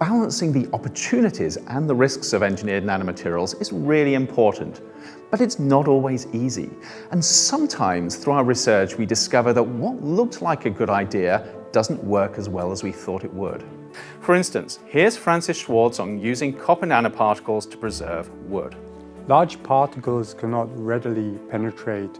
balancing the opportunities and the risks of engineered nanomaterials is really important, but it's not always easy. And sometimes through our research, we discover that what looked like a good idea doesn't work as well as we thought it would. For instance, here's Francis Schwartz on using copper nanoparticles to preserve wood. Large particles cannot readily penetrate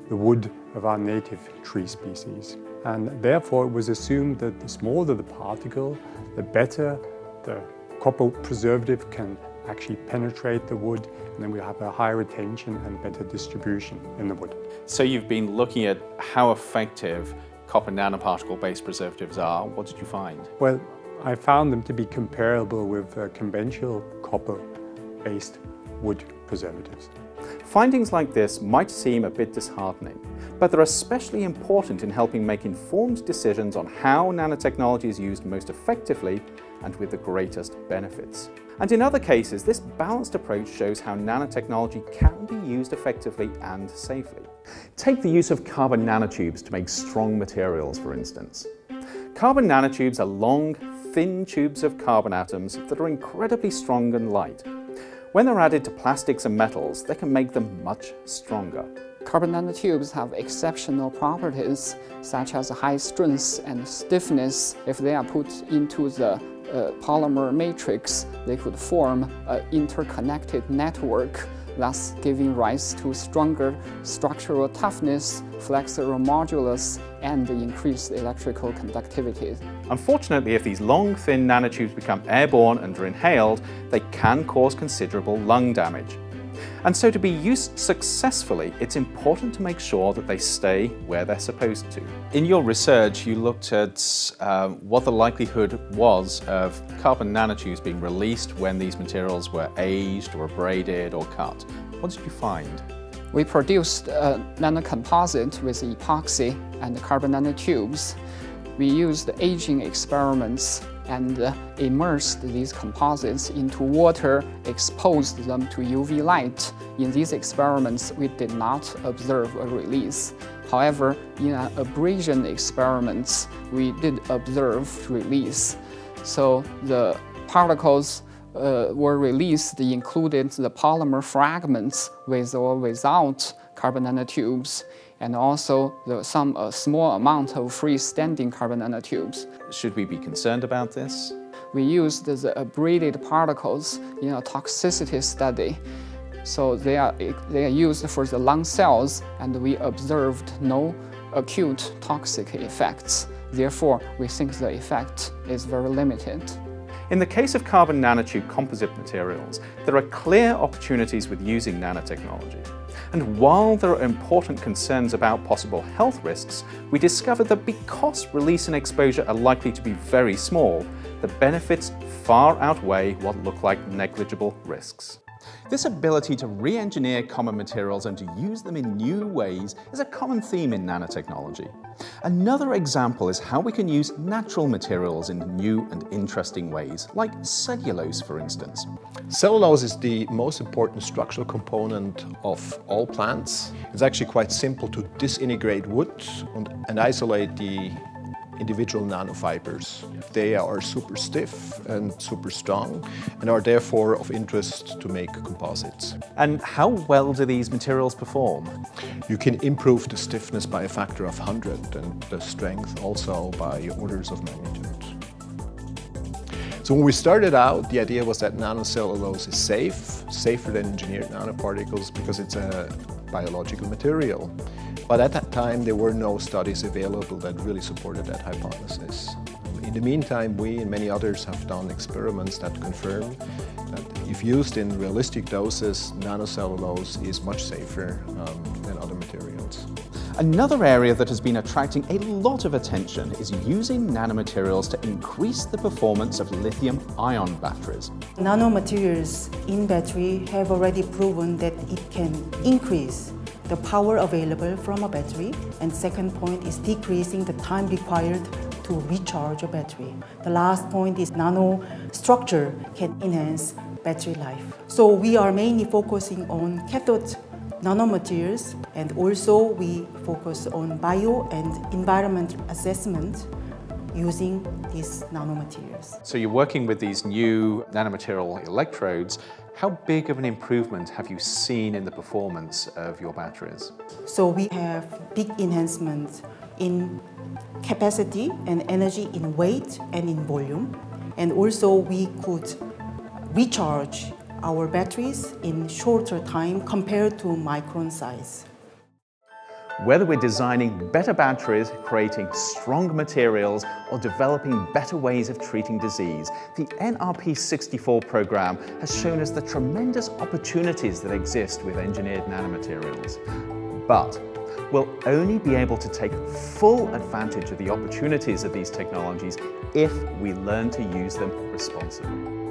the wood of our native tree species. And therefore it was assumed that the smaller the particle, the better the copper preservative can actually penetrate the wood, and then we have a higher retention and better distribution in the wood. So you've been looking at how effective copper nanoparticle-based preservatives are. What did you find? Well, I found them to be comparable with conventional copper-based wood preservatives. Findings like this might seem a bit disheartening, but they're especially important in helping make informed decisions on how nanotechnology is used most effectively and with the greatest benefits. And in other cases, this balanced approach shows how nanotechnology can be used effectively and safely. Take the use of carbon nanotubes to make strong materials, for instance. Carbon nanotubes are long, thin tubes of carbon atoms that are incredibly strong and light. When they're added to plastics and metals, they can make them much stronger. Carbon nanotubes have exceptional properties such as high strength and stiffness. If they are put into the polymer matrix, they could form an interconnected network, thus giving rise to stronger structural toughness, flexural modulus, and increased electrical conductivity. Unfortunately, if these long, thin nanotubes become airborne and are inhaled, they can cause considerable lung damage. And so to be used successfully, it's important to make sure that they stay where they're supposed to. In your research, you looked at what the likelihood was of carbon nanotubes being released when these materials were aged or abraded or cut. What did you find? We produced a nanocomposite with epoxy and carbon nanotubes. We used aging experiments and immersed these composites into water, exposed them to UV light. In these experiments, we did not observe a release. However, in abrasion experiments, we did observe release. So the particles were released, included the polymer fragments with or without carbon nanotubes, and also a small amount of freestanding carbon nanotubes. Should we be concerned about this? We used the abraded particles in a toxicity study. So they are used for the lung cells, and we observed no acute toxic effects. Therefore, we think the effect is very limited. In the case of carbon nanotube composite materials, there are clear opportunities with using nanotechnology. And while there are important concerns about possible health risks, we discovered that because release and exposure are likely to be very small, the benefits far outweigh what look like negligible risks. This ability to re-engineer common materials and to use them in new ways is a common theme in nanotechnology. Another example is how we can use natural materials in new and interesting ways, like cellulose, for instance. Cellulose is the most important structural component of all plants. It's actually quite simple to disintegrate wood and isolate the individual nanofibers. They are super stiff and super strong and are therefore of interest to make composites. And how well do these materials perform? You can improve the stiffness by a factor of 100 and the strength also by orders of magnitude. So when we started out, the idea was that nanocellulose is safer than engineered nanoparticles because it's a biological material. But at that time, there were no studies available that really supported that hypothesis. In the meantime, we and many others have done experiments that confirm that if used in realistic doses, nanocellulose is much safer than other materials. Another area that has been attracting a lot of attention is using nanomaterials to increase the performance of lithium-ion batteries. Nanomaterials in battery have already proven that it can increase the power available from a battery, and second point is decreasing the time required to recharge a battery. The last point is nanostructure can enhance battery life. So we are mainly focusing on cathode nanomaterials, and also we focus on bio and environment assessment using these nanomaterials. So you're working with these new nanomaterial electrodes. How big of an improvement have you seen in the performance of your batteries? So we have big enhancements in capacity and energy in weight and in volume. And also we could recharge our batteries in shorter time compared to micron size. Whether we're designing better batteries, creating strong materials, or developing better ways of treating disease, the NRP64 program has shown us the tremendous opportunities that exist with engineered nanomaterials. But we'll only be able to take full advantage of the opportunities of these technologies if we learn to use them responsibly.